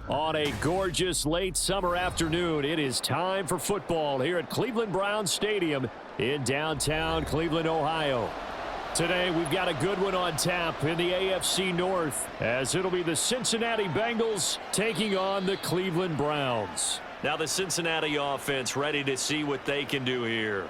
On a gorgeous late summer afternoon, it is time for football here at Cleveland Browns Stadium in downtown Cleveland, Ohio. Today, we've got a good one on tap in the AFC North, as it'll be the Cincinnati Bengals taking on the Cleveland Browns. Now the Cincinnati offense ready to see what they can do here.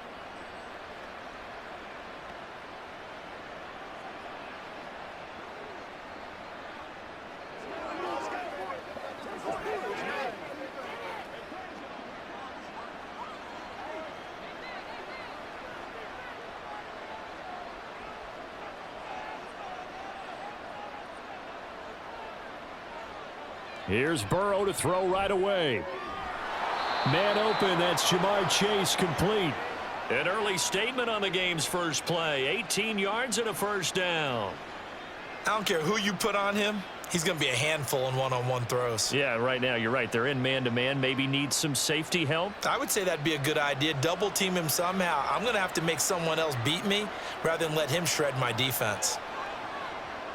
Here's Burrow to throw right away. Man open, that's Jamar Chase, complete. An early statement on the game's first play. 18 yards and a first down. I don't care who you put on him. He's going to be a handful in one-on-one throws. Yeah, right now, you're right. They're in man-to-man. Maybe need some safety help. I would say that'd be a good idea. Double team him somehow. I'm going to have to make someone else beat me rather than let him shred my defense.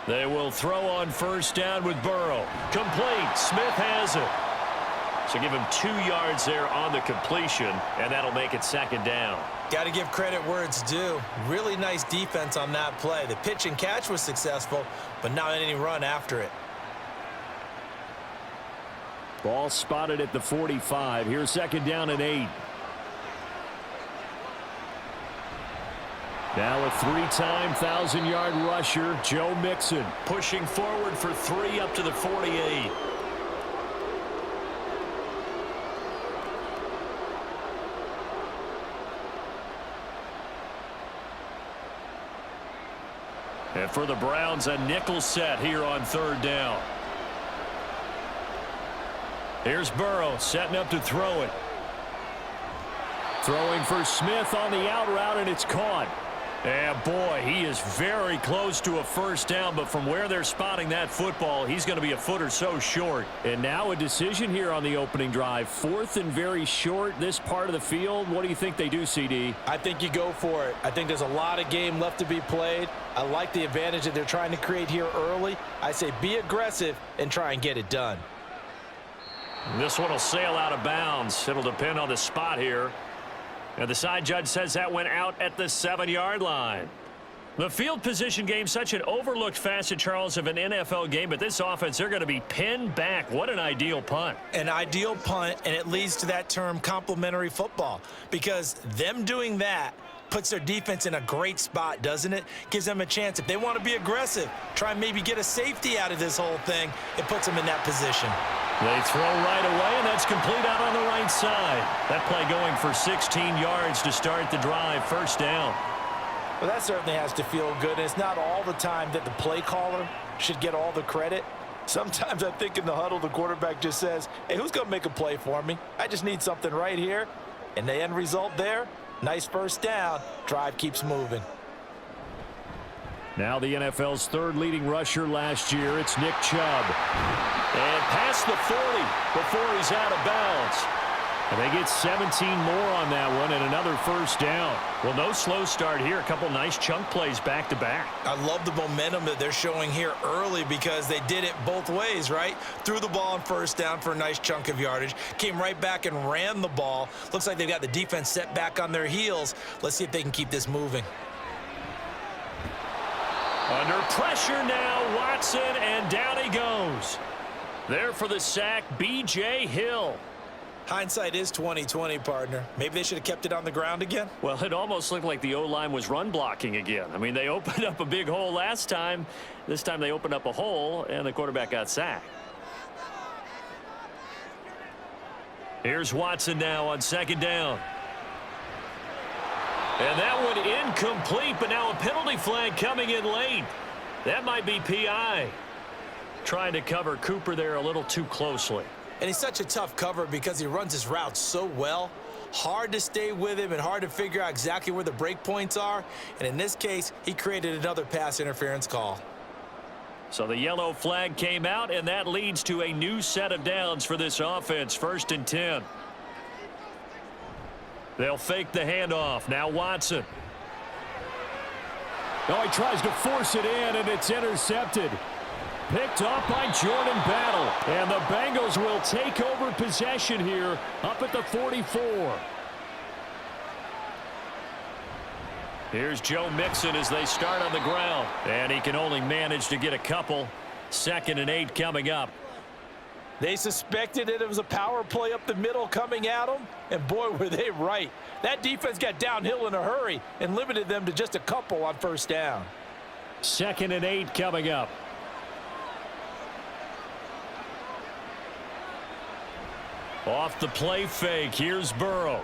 They will throw on first down with Burrow. Complete. Smith has it. So give him 2 yards there on the completion, and that'll make it second down. Got to give credit where it's due. Really nice defense on that play. The pitch and catch was successful, but not any run after it. Ball spotted at the 45. Here's second down and 8. Now a 3-time 1,000-yard rusher, Joe Mixon, pushing forward for 3 up to the 48. And for the Browns, a nickel set here on third down. Here's Burrow setting up to throw it. Throwing for Smith on the out route, and it's caught. And boy, he is very close to a first down, but from where they're spotting that football, he's going to be a foot or so short. And now a decision here on the opening drive. 4th and very short, this part of the field. What do you think they do, CD? I think you go for it. I think there's a lot of game left to be played. I like the advantage that they're trying to create here early. I say be aggressive and try and get it done. This one will sail out of bounds. It'll depend on the spot here. And the side judge says that went out at the 7-yard line. The field position game, such an overlooked facet, Charles, of an NFL game, but this offense, they're going to be pinned back. What an ideal punt. An ideal punt, and it leads to that term complementary football, because them doing that puts their defense in a great spot, doesn't it? Gives them a chance. If they want to be aggressive, try and maybe get a safety out of this whole thing, it puts them in that position. They throw right away, and that's complete out on the right side. That play going for 16 yards to start the drive. First down. Well, that certainly has to feel good. And it's not all the time that the play caller should get all the credit. Sometimes I think in the huddle, the quarterback just says, hey, who's going to make a play for me? I just need something right here. And the end result there, nice first down. Drive keeps moving. Now the NFL's 3rd leading rusher last year, it's Nick Chubb. And past the 40 before he's out of bounds. And they get 17 more on that one and another first down. Well, no slow start here. A couple nice chunk plays back-to-back. I love the momentum that they're showing here early because they did it both ways, right? Threw the ball on first down for a nice chunk of yardage. Came right back and ran the ball. Looks like they've got the defense set back on their heels. Let's see if they can keep this moving. Under pressure now, Watson, and down he goes. There for the sack, B.J. Hill. Hindsight is 20/20, partner. Maybe they should have kept it on the ground again. Well, it almost looked like the O-line was run blocking again. I mean, they opened up a big hole last time. This time they opened up a hole, and the quarterback got sacked. Here's Watson now on second down. And that one incomplete, but now a penalty flag coming in late. That might be PI. Trying to cover Cooper there a little too closely. And he's such a tough cover because he runs his route so well. Hard to stay with him and hard to figure out exactly where the break points are. And in this case, he created another pass interference call. So the yellow flag came out, and that leads to a new set of downs for this offense. 1st and 10. They'll fake the handoff. Now Watson. Oh, he tries to force it in, and it's intercepted. Picked off by Jordan Battle. And the Bengals will take over possession here up at the 44. Here's Joe Mixon as they start on the ground. And he can only manage to get a couple. 2nd and 8 coming up. They suspected that it was a power play up the middle coming at them, and boy, were they right. That defense got downhill in a hurry and limited them to just a couple on 1st down. 2nd and 8 coming up. Off the play fake, here's Burrow.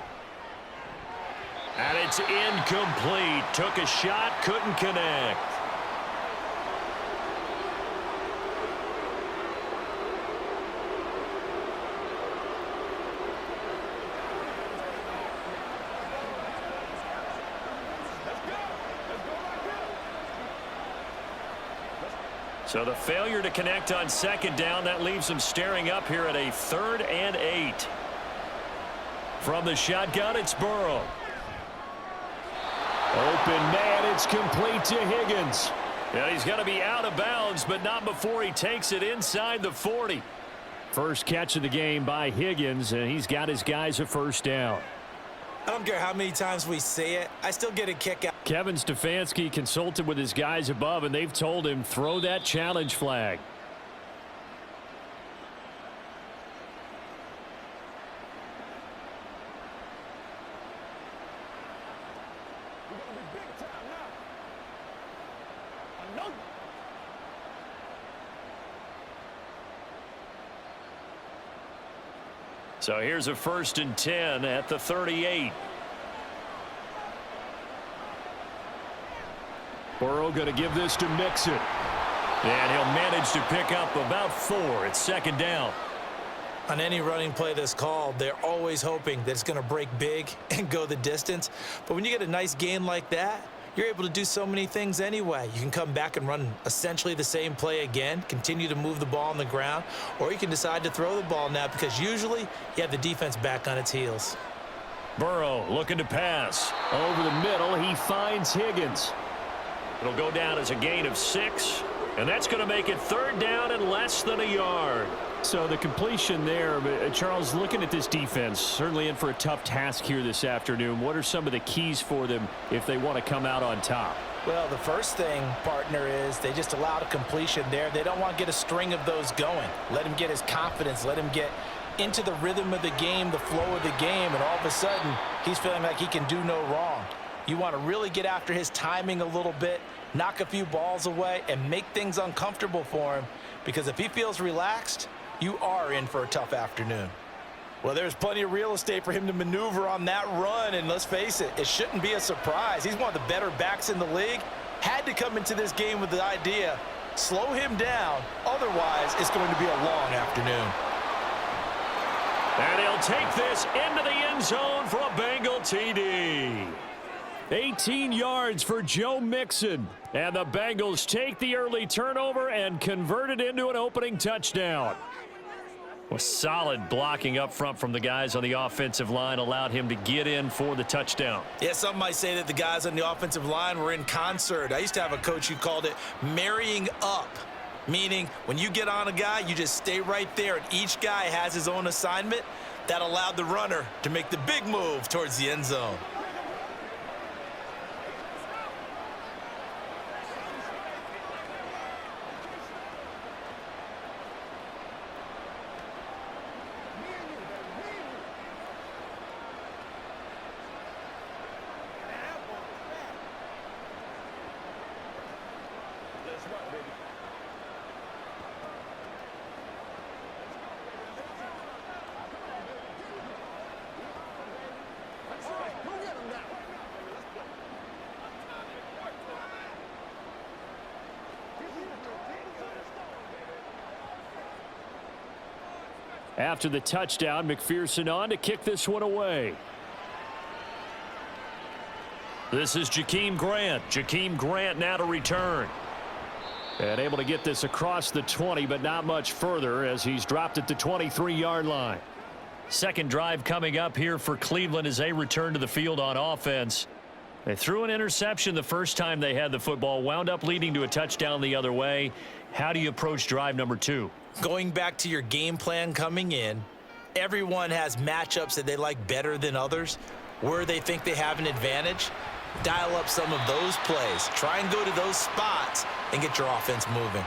And it's incomplete. Took a shot, couldn't connect. So the failure to connect on 2nd down, that leaves them staring up here at a 3rd and 8. From the shotgun, it's Burrow. Open man, it's complete to Higgins. And he's going to be out of bounds, but not before he takes it inside the 40. First catch of the game by Higgins, and he's got his guys a 1st down. I don't care how many times we say it, I still get a kick out. Kevin Stefanski consulted with his guys above, and they've told him throw that challenge flag. So here's a 1st and 10 at the 38. Burrow going to give this to Mixon. And he'll manage to pick up about 4. It's 2nd down. On any running play that's called, they're always hoping that it's going to break big and go the distance. But when you get a nice gain like that, you're able to do so many things anyway. You can come back and run essentially the same play again, continue to move the ball on the ground, or you can decide to throw the ball now because usually you have the defense back on its heels. Burrow looking to pass. Over the middle, he finds Higgins. It'll go down as a gain of 6, and that's going to make it 3rd down and less than a yard. So the completion there, Charles, looking at this defense, certainly in for a tough task here this afternoon. What are some of the keys for them if they want to come out on top? Well, the first thing, partner, is they just allowed a completion there. They don't want to get a string of those going. Let him get his confidence. Let him get into the rhythm of the game, the flow of the game, and all of a sudden, he's feeling like he can do no wrong. You want to really get after his timing a little bit, knock a few balls away, and make things uncomfortable for him, because if he feels relaxed, you are in for a tough afternoon. Well, there's plenty of real estate for him to maneuver on that run, and let's face it, it shouldn't be a surprise. He's one of the better backs in the league. Had to come into this game with the idea, slow him down, otherwise it's going to be a long afternoon. And he'll take this into the end zone for a Bengal TD. 18 yards for Joe Mixon. And the Bengals take the early turnover and convert it into an opening touchdown. Well, solid blocking up front from the guys on the offensive line allowed him to get in for the touchdown. Yeah, some might say that the guys on the offensive line were in concert. I used to have a coach who called it marrying up, meaning when you get on a guy, you just stay right there, and each guy has his own assignment. That allowed the runner to make the big move towards the end zone. After the touchdown, McPherson on to kick this one away. This is Jakeem Grant. Jakeem Grant now to return. And able to get this across the 20, but not much further as he's dropped at the 23-yard line. Second drive coming up here for Cleveland as they return to the field on offense. They threw an interception the first time they had the football, wound up leading to a touchdown the other way. How do you approach drive number 2? Going back to your game plan coming in, everyone has matchups that they like better than others, where they think they have an advantage. Dial up some of those plays. Try and go to those spots and get your offense moving.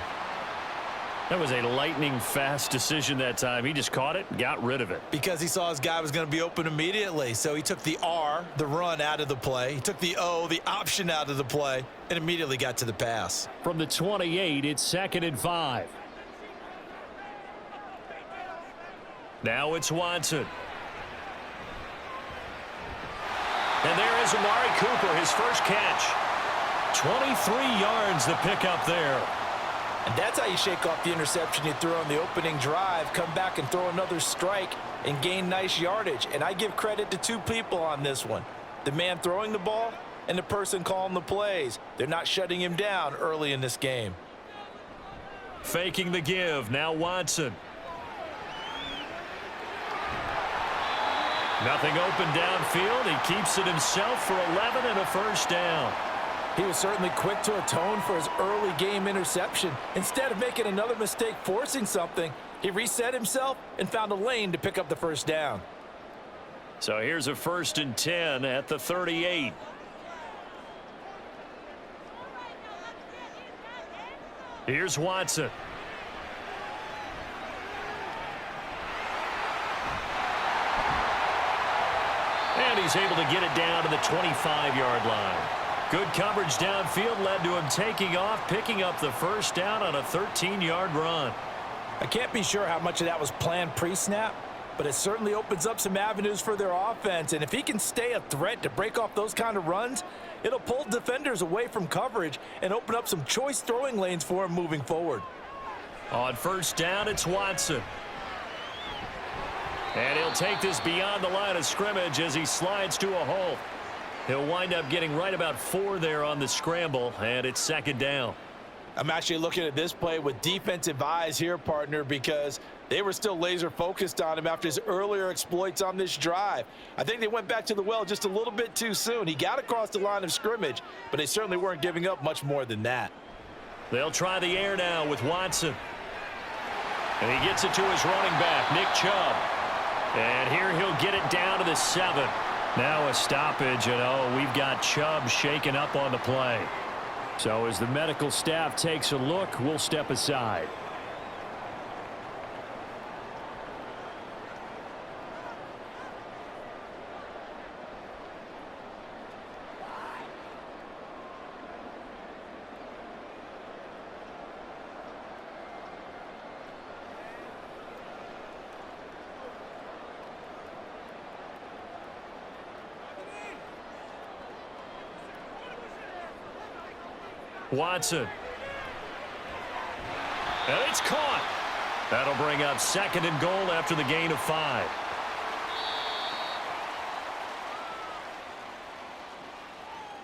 That was a lightning-fast decision that time. He just caught it and got rid of it. Because he saw his guy was going to be open immediately. So he took the R, the run, out of the play. He took the O, the option, out of the play, and immediately got to the pass. From the 28, it's 2nd and 5. Now it's Watson. And there is Amari Cooper, his first catch. 23 yards the pickup there. And that's how you shake off the interception you threw on the opening drive, come back and throw another strike and gain nice yardage. And I give credit to two people on this one. The man throwing the ball and the person calling the plays. They're not shutting him down early in this game. Faking the give. Now Watson. Nothing open downfield. He keeps it himself for 11 and a first down. He was certainly quick to atone for his early game interception. Instead of making another mistake forcing something, he reset himself and found a lane to pick up the first down. So here's a 1st and 10 at the 38. Here's Watson. And he's able to get it down to the 25-yard line. Good coverage downfield led to him taking off, picking up the first down on a 13-yard run. I can't be sure how much of that was planned pre-snap, but it certainly opens up some avenues for their offense. And if he can stay a threat to break off those kind of runs, it'll pull defenders away from coverage and open up some choice throwing lanes for him moving forward. On first down, it's Watson. And he'll take this beyond the line of scrimmage as he slides to a hole. He'll wind up getting right about 4 there on the scramble, and it's 2nd down. I'm actually looking at this play with defensive eyes here, partner, because they were still laser focused on him after his earlier exploits on this drive. I think they went back to the well just a little bit too soon. He got across the line of scrimmage, but they certainly weren't giving up much more than that. They'll try the air now with Watson. And he gets it to his running back, Nick Chubb. And here he'll get it down to the 7. Now a stoppage, and we've got Chubb shaken up on the play. So as the medical staff takes a look, we'll step aside. Watson. And it's caught. That'll bring up 2nd and goal after the gain of 5.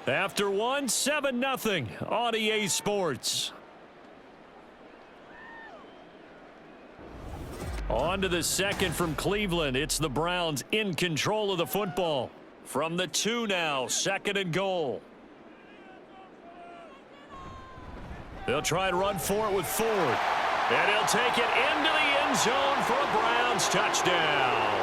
After 1, 7-0 on EA Sports. On to the 2nd from Cleveland. It's the Browns in control of the football. From the 2 now, 2nd and goal. They'll try and run for it with Ford. And he'll take it into the end zone for a Browns touchdown.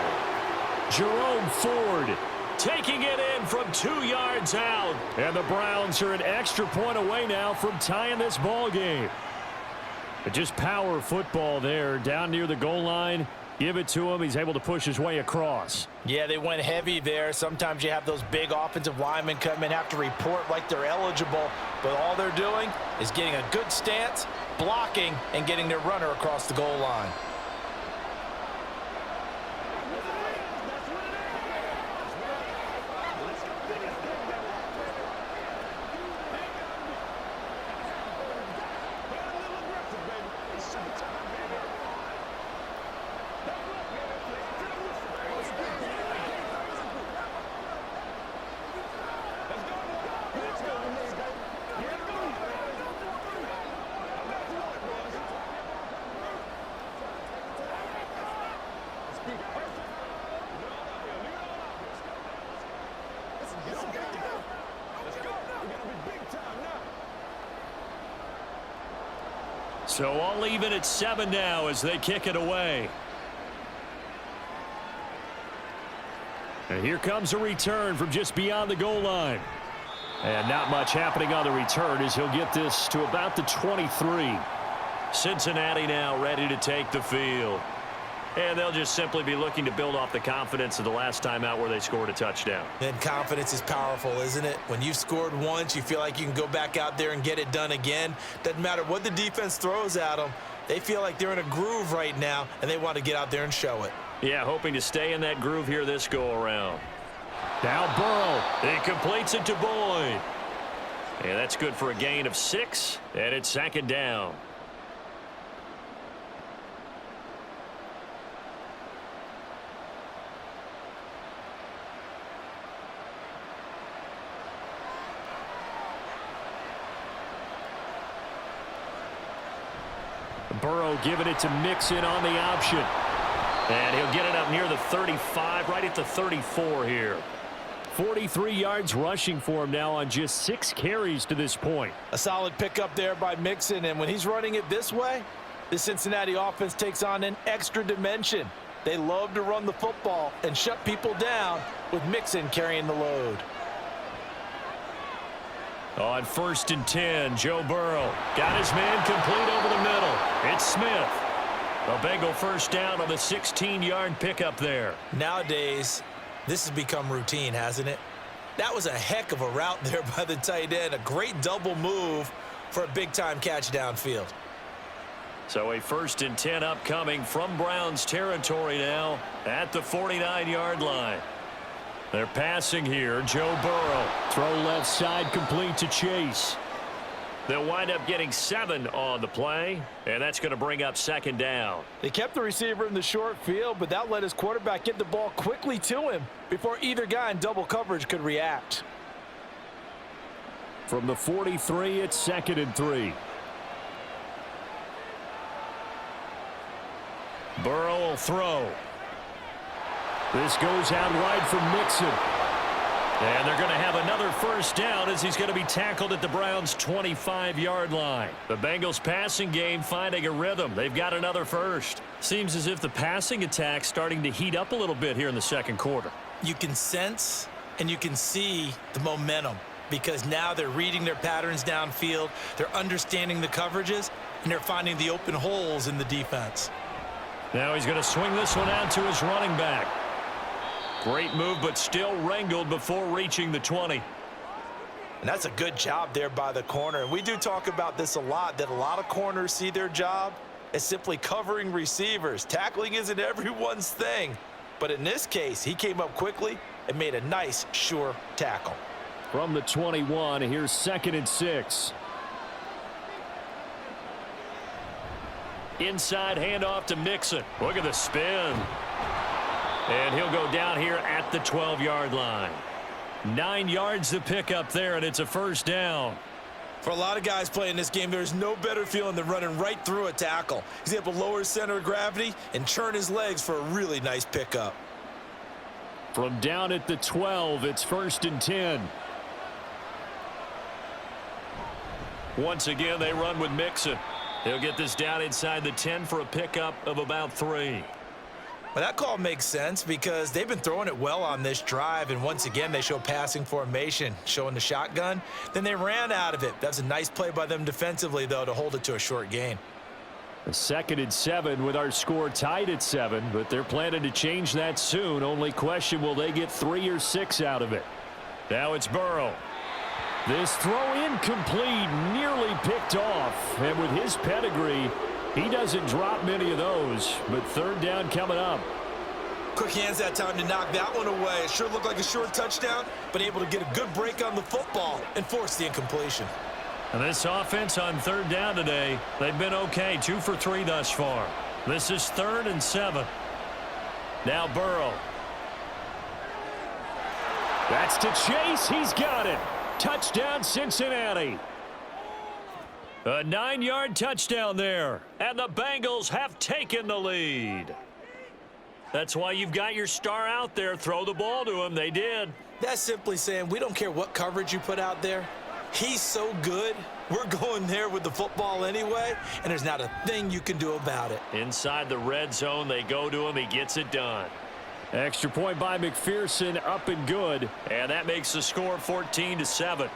Jerome Ford taking it in from 2 yards out. And the Browns are an extra point away now from tying this ball game. But just power football there down near the goal line. Give it to him. He's able to push his way across. Yeah, they went heavy there. Sometimes you have those big offensive linemen come in, have to report like they're eligible, but all they're doing is getting a good stance, blocking, and getting their runner across the goal line. So I'll leave it at 7 now as they kick it away. And here comes a return from just beyond the goal line. And not much happening on the return as he'll get this to about the 23. Cincinnati now ready to take the field. And they'll just simply be looking to build off the confidence of the last time out where they scored a touchdown. And confidence is powerful, isn't it? When you've scored once, you feel like you can go back out there and get it done again. Doesn't matter what the defense throws at them. They feel like they're in a groove right now, and they want to get out there and show it. Yeah, hoping to stay in that groove here this go-around. Now Burrow. He completes it to Boyd. And that's good for a gain of 6, and it's 2nd down. Burrow giving it to Mixon on the option. And he'll get it up near the 35, right at the 34 here. 43 yards rushing for him now on just 6 carries to this point. A solid pickup there by Mixon, and when he's running it this way, the Cincinnati offense takes on an extra dimension. They love to run the football and shut people down with Mixon carrying the load. On 1st and 10, Joe Burrow got his man complete over the middle. It's Smith. A Bengal first down on the 16-yard pickup there. Nowadays, this has become routine, hasn't it? That was a heck of a route there by the tight end. A great double move for a big-time catch downfield. So a 1st and 10 upcoming from Browns territory now at the 49-yard line. They're passing here. Joe Burrow. Throw left side complete to Chase. They'll wind up getting 7 on the play, and that's going to bring up 2nd down. They kept the receiver in the short field, but that let his quarterback get the ball quickly to him before either guy in double coverage could react. From the 43, it's 2nd and 3. Burrow will throw. This goes out wide for Mixon. And they're going to have another first down as he's going to be tackled at the Browns' 25-yard line. The Bengals passing game finding a rhythm. They've got another first. Seems as if the passing attack's starting to heat up a little bit here in the 2nd quarter. You can sense and you can see the momentum because now they're reading their patterns downfield, they're understanding the coverages, and they're finding the open holes in the defense. Now he's going to swing this one out to his running back. Great move, but still wrangled before reaching the 20. And that's a good job there by the corner. And we do talk about this a lot, that a lot of corners see their job as simply covering receivers. Tackling isn't everyone's thing. But in this case, he came up quickly and made a nice, sure tackle. From the 21, here's 2nd and 6. Inside handoff to Mixon. Look at the spin. And he'll go down here at the 12-yard line. 9 yards to pick up there, and it's a first down. For a lot of guys playing this game, there's no better feeling than running right through a tackle. He's able to lower his center of gravity and churn his legs for a really nice pickup. From down at the 12, it's 1st and 10. Once again, they run with Mixon. He'll get this down inside the 10 for a pickup of about 3. Well, that call makes sense because they've been throwing it well on this drive, and once again, they show passing formation, showing the shotgun. Then they ran out of it. That's a nice play by them defensively, though, to hold it to a short gain. A 2nd and 7 with our score tied at 7, but they're planning to change that soon. Only question, will they get 3 or 6 out of it? Now it's Burrow. This throw incomplete, nearly picked off, and with his pedigree, he doesn't drop many of those, but 3rd down coming up. Quick hands that time to knock that one away. It sure looked like a short touchdown, but able to get a good break on the football and force the incompletion. And this offense on 3rd down today, they've been okay, 2 for 3 thus far. This is 3rd and 7. Now Burrow. That's to Chase. He's got it. Touchdown, Cincinnati. A 9-yard touchdown there, and the Bengals have taken the lead. That's why you've got your star out there. Throw the ball to him. They did. That's simply saying we don't care what coverage you put out there. He's so good. We're going there with the football anyway, and there's not a thing you can do about it. Inside the red zone, they go to him. He gets it done. Extra point by McPherson, up and good. And that makes the score 14-7.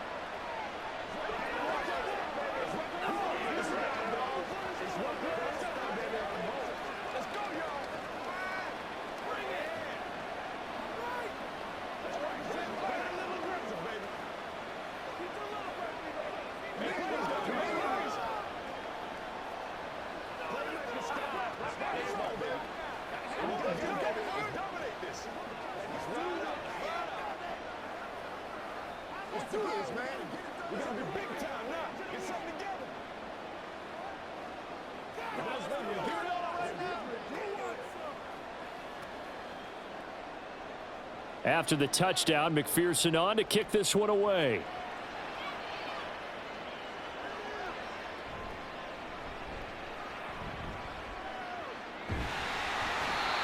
After the touchdown, McPherson on to kick this one away.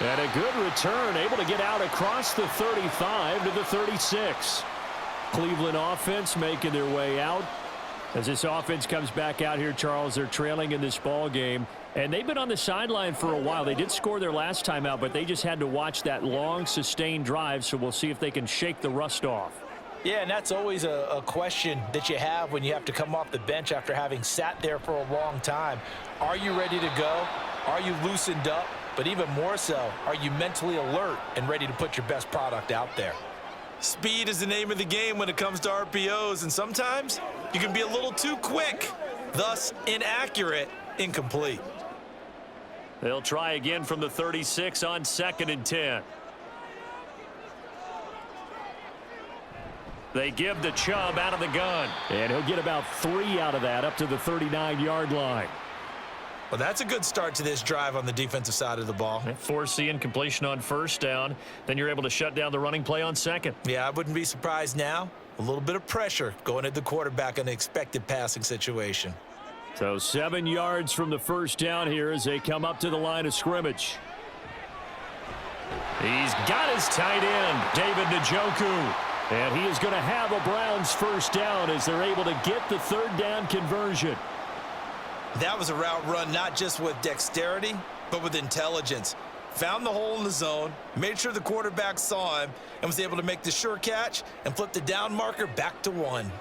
And a good return, able to get out across the 35 to the 36. Cleveland offense making their way out. As this offense comes back out here, Charles, they're trailing in this ball game. And they've been on the sideline for a while. They did score their last time out, but they just had to watch that long, sustained drive, so we'll see if they can shake the rust off. Yeah, and that's always a question that you have when you have to come off the bench after having sat there for a long time. Are you ready to go? Are you loosened up? But even more so, are you mentally alert and ready to put your best product out there? Speed is the name of the game when it comes to RPOs, and sometimes you can be a little too quick, thus inaccurate, incomplete. They'll try again from the 36 on 2nd and 10. They give to Chubb out of the gun. And he'll get about 3 out of that up to the 39-yard line. Well, that's a good start to this drive on the defensive side of the ball. Force the incompletion on 1st down. Then you're able to shut down the running play on 2nd. Yeah, I wouldn't be surprised now. A little bit of pressure going at the quarterback in an expected passing situation. So 7 yards from the 1st down here as they come up to the line of scrimmage. He's got his tight end, David Njoku. And he is going to have a Browns 1st down as they're able to get the 3rd down conversion. That was a route run not just with dexterity, but with intelligence. Found the hole in the zone, made sure the quarterback saw him, and was able to make the sure catch and flip the down marker back to 1.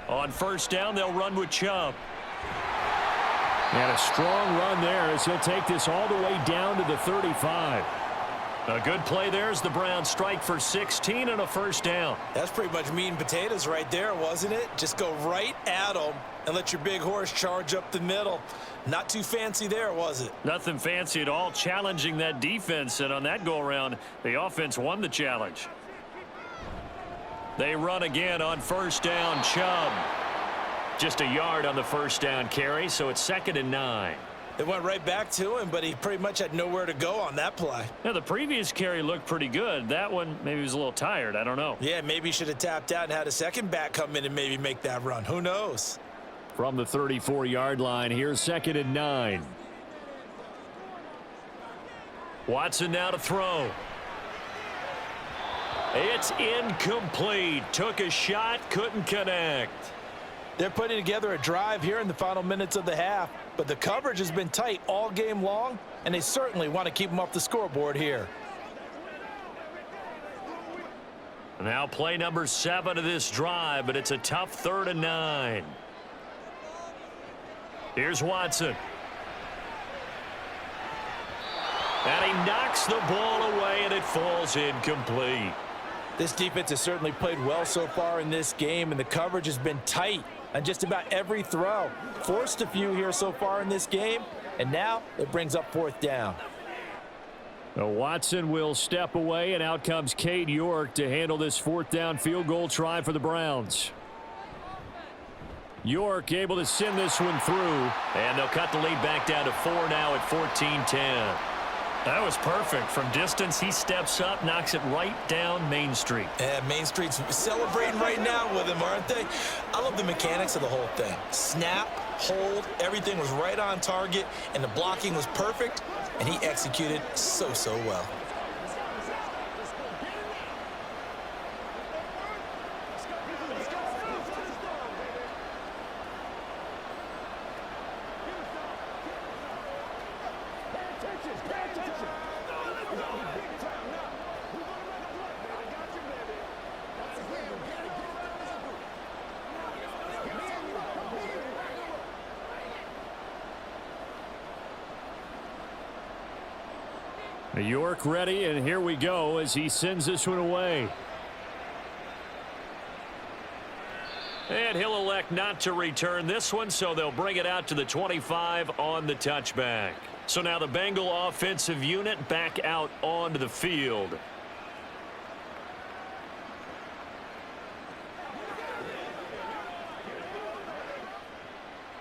On 1st down, they'll run with Chubb. And a strong run there as he'll take this all the way down to the 35. A good play there as the Browns strike for 16 and a 1st down. That's pretty much meat and potatoes right there, wasn't it? Just go right at them and let your big horse charge up the middle. Not too fancy there, was it? Nothing fancy at all, challenging that defense, and on that go-around, the offense won the challenge. They run again on 1st down, Chubb. Just a yard on the 1st down carry, so it's 2nd and 9. They went right back to him, but he pretty much had nowhere to go on that play. Now, the previous carry looked pretty good. That one, maybe he was a little tired. I don't know. Yeah, maybe he should have tapped out and had a second back come in and maybe make that run. Who knows? From the 34-yard line, here's 2nd and 9. Watson now to throw. It's incomplete. Took a shot, couldn't connect. They're putting together a drive here in the final minutes of the half, but the coverage has been tight all game long, and they certainly want to keep them off the scoreboard here. Now play number 7 of this drive, but it's a tough 3rd and 9. Here's Watson. And he knocks the ball away, and it falls incomplete. This defense has certainly played well so far in this game, and the coverage has been tight on just about every throw. Forced a few here so far in this game, and now it brings up 4th down. Now Watson will step away, and out comes Cade York to handle this 4th down field goal try for the Browns. York able to send this one through, and they'll cut the lead back down to 4 now at 14-10. That was perfect. From distance, he steps up, knocks it right down Main Street. Yeah, Main Street's celebrating right now with him, aren't they? I love the mechanics of the whole thing. Snap, hold, everything was right on target, and the blocking was perfect, and he executed so well. York ready, and here we go as he sends this one away. And he'll elect not to return this one, so they'll bring it out to the 25 on the touchback. So now the Bengal offensive unit back out onto the field.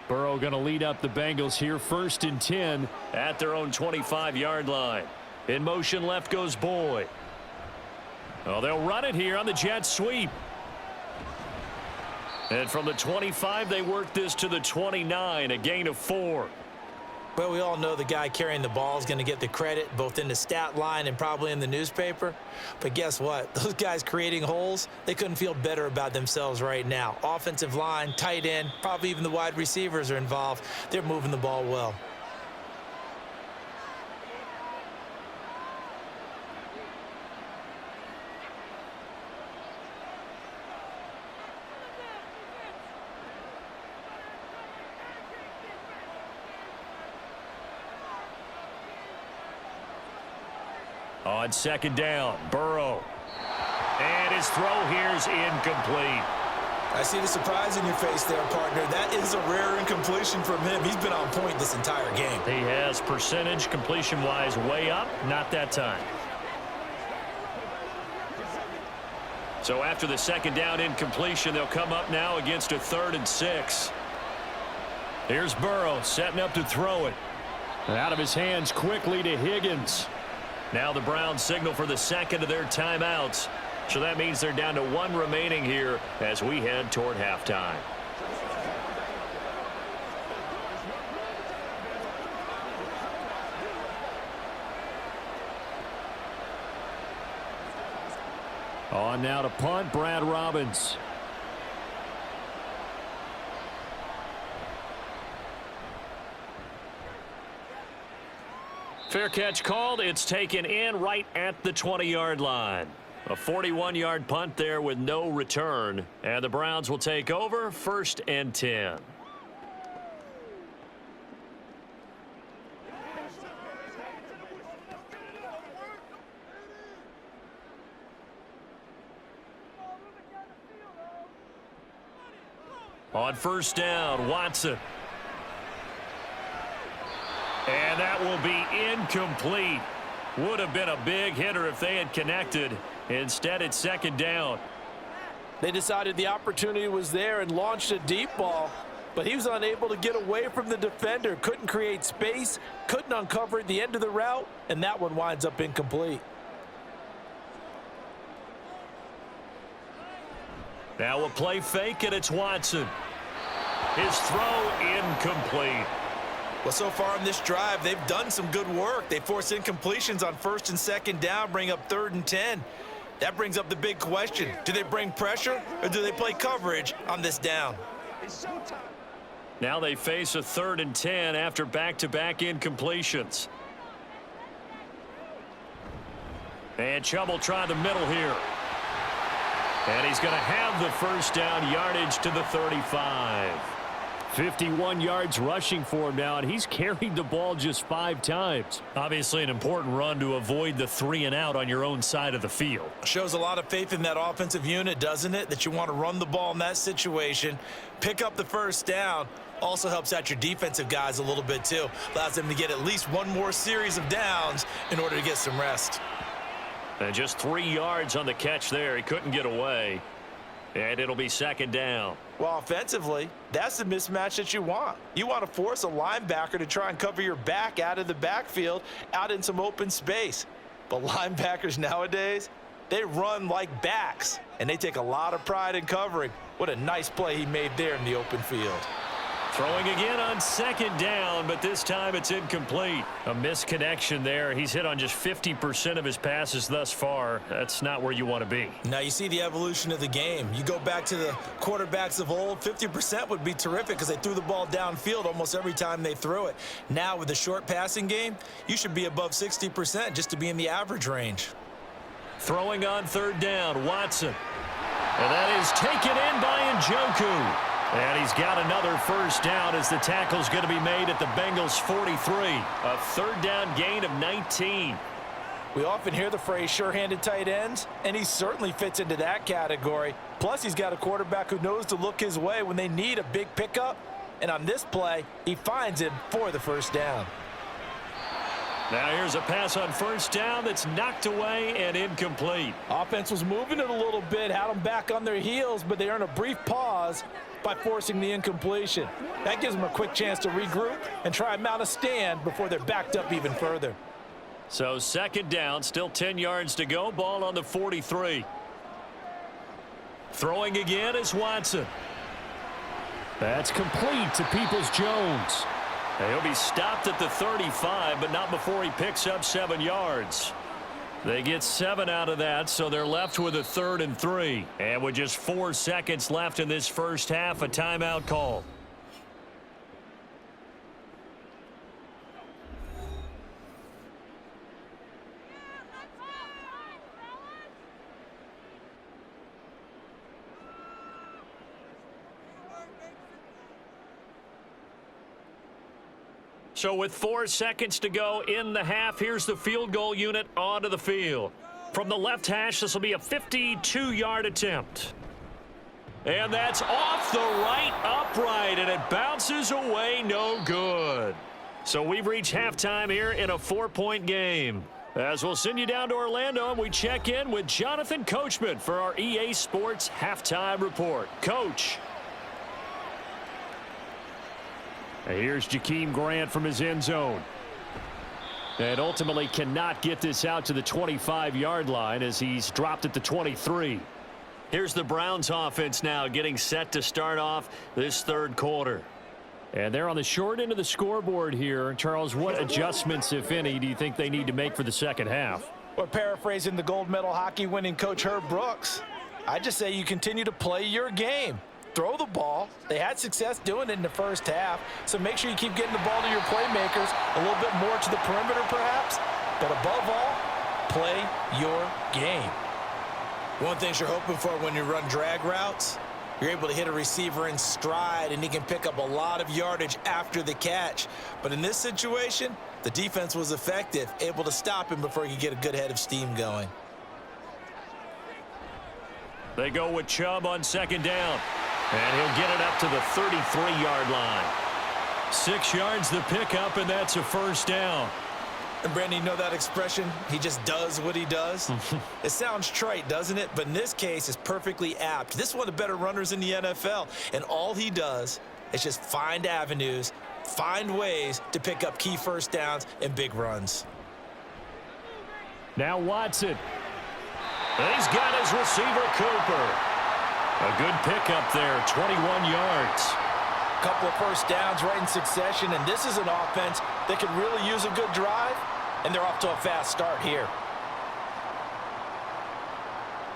Burrow going to lead up the Bengals here, 1st and 10 at their own 25-yard line. In motion left goes Boyd. Oh, they'll run it here on the jet sweep. And from the 25, they work this to the 29, a gain of 4. Well, we all know the guy carrying the ball is going to get the credit, both in the stat line and probably in the newspaper. But guess what? Those guys creating holes, they couldn't feel better about themselves right now. Offensive line, tight end, probably even the wide receivers are involved. They're moving the ball well. On 2nd down, Burrow. And his throw here's incomplete. I see the surprise in your face there, partner. That is a rare incompletion from him. He's been on point this entire game. He has percentage completion-wise way up, not that time. So after the 2nd down incompletion, they'll come up now against a 3rd and 6. Here's Burrow setting up to throw it. Out of his hands quickly to Higgins. Now the Browns signal for the 2nd of their timeouts. So that means they're down to 1 remaining here as we head toward halftime. On now to punt, Brad Robbins. Fair catch called. It's taken in right at the 20-yard line. A 41-yard punt there with no return. And the Browns will take over, 1st and 10. On 1st down, Watson. And that will be incomplete. Would have been a big hitter if they had connected. Instead, it's 2nd down. They decided the opportunity was there and launched a deep ball, but he was unable to get away from the defender. Couldn't create space, couldn't uncover at the end of the route, and that one winds up incomplete. Now a play fake, and it's Watson. His throw incomplete. Well, so far in this drive, they've done some good work. They force incompletions on 1st and 2nd down, bring up 3rd and 10. That brings up the big question. Do they bring pressure, or do they play coverage on this down? Now they face a 3rd and 10 after back-to-back incompletions. And Chubb will try the middle here. And he's going to have the 1st down, yardage to the 35. 51 yards rushing for him now, and he's carried the ball just 5 times. Obviously an important run to avoid the 3 and out on your own side of the field. Shows a lot of faith in that offensive unit, doesn't it? That you want to run the ball in that situation, pick up the 1st down. Also helps out your defensive guys a little bit too. Allows them to get at least one more series of downs in order to get some rest. And just 3 yards on the catch there. He couldn't get away. And it'll be 2nd down. Well, offensively, that's the mismatch that you want. You want to force a linebacker to try and cover your back out of the backfield, out in some open space. But linebackers nowadays, they run like backs, and they take a lot of pride in covering. What a nice play he made there in the open field. Throwing again on second down, but this time it's incomplete. A misconnection there. He's hit on just 50% of his passes thus far. That's not where you want to be. Now you see the evolution of the game. You go back to the quarterbacks of old, 50% would be terrific because they threw the ball downfield almost every time they threw it. Now with the short passing game, you should be above 60% just to be in the average range. Throwing on third down, Watson. And that is taken in by Njoku. And he's got another first down as the tackle's going to be made at the Bengals 43. A third down gain of 19. We often hear the phrase sure-handed tight ends, and he certainly fits into that category. Plus, he's got a quarterback who knows to look his way when they need a big pickup. And on this play, he finds him for the first down. Now here's a pass on first down that's knocked away and incomplete. Offense was moving it a little bit, had them back on their heels, but they earned a brief pause by forcing the incompletion. That gives them a quick chance to regroup and try and mount a stand before they're backed up even further. So second down, still 10 yards to go, ball on the 43. Throwing again is Watson. That's complete to Peoples-Jones. He'll be stopped at the 35, but not before he picks up 7 yards. They get 7 out of that, so they're left with a 3rd and 3. And with just 4 seconds left in this first half, a timeout call. So with 4 seconds to go in the half, here's the field goal unit onto the field. From the left hash, this will be a 52-yard attempt. And that's off the right upright, and it bounces away no good. So we've reached halftime here in a 4-point game. As we'll send you down to Orlando, and we check in with Jonathan Coachman for our EA Sports Halftime Report. Coach. Here's Jakeem Grant from his end zone. And ultimately cannot get this out to the 25-yard line as he's dropped at the 23. Here's the Browns offense now getting set to start off this third quarter. And they're on the short end of the scoreboard here. Charles, what adjustments, if any, do you think they need to make for the second half? Well, paraphrasing the gold medal hockey winning coach Herb Brooks, I just say you continue to play your game. Throw the ball. They had success doing it in the first half, so make sure you keep getting the ball to your playmakers, a little bit more to the perimeter perhaps, but above all, play your game. One thing you're hoping for when you run drag routes, you're able to hit a receiver in stride, and he can pick up a lot of yardage after the catch. But in this situation, the defense was effective, able to stop him before he could get a good head of steam going. They go with Chubb on second down. And he'll get it up to the 33-yard line. 6 yards the pickup, and that's a first down. And Brandon, you know that expression? He just does what he does? It sounds trite, doesn't it? But in this case, it's perfectly apt. This is one of the better runners in the NFL. And all he does is just find avenues, find ways to pick up key first downs and big runs. Now Watson. And he's got his receiver, Cooper. A good pickup there, 21 yards. A couple of first downs right in succession, and this is an offense that could really use a good drive, and they're off to a fast start here.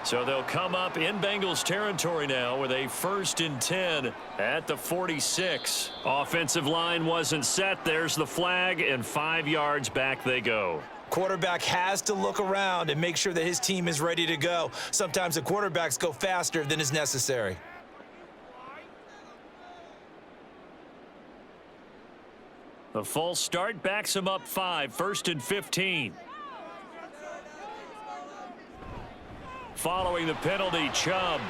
So they'll come up in Bengals territory now with a 1st and 10 at the 46. Offensive line wasn't set. There's the flag, and 5 yards back they go. Quarterback has to look around and make sure that his team is ready to go. Sometimes the quarterbacks go faster than is necessary. The false start backs him up 5, 1st and 15. Following the penalty, Chubb.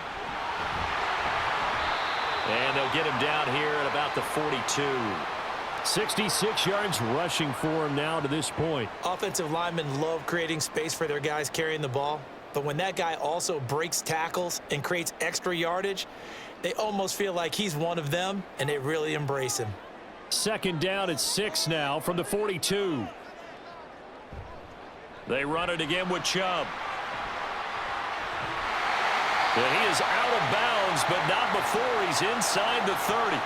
And they'll get him down here at about the 42. 66 yards rushing for him now to this point. Offensive linemen love creating space for their guys carrying the ball. But when that guy also breaks tackles and creates extra yardage, they almost feel like he's one of them, and they really embrace him. Second down at 6 now from the 42. They run it again with Chubb. And he is out of bounds, but not before he's inside the 30.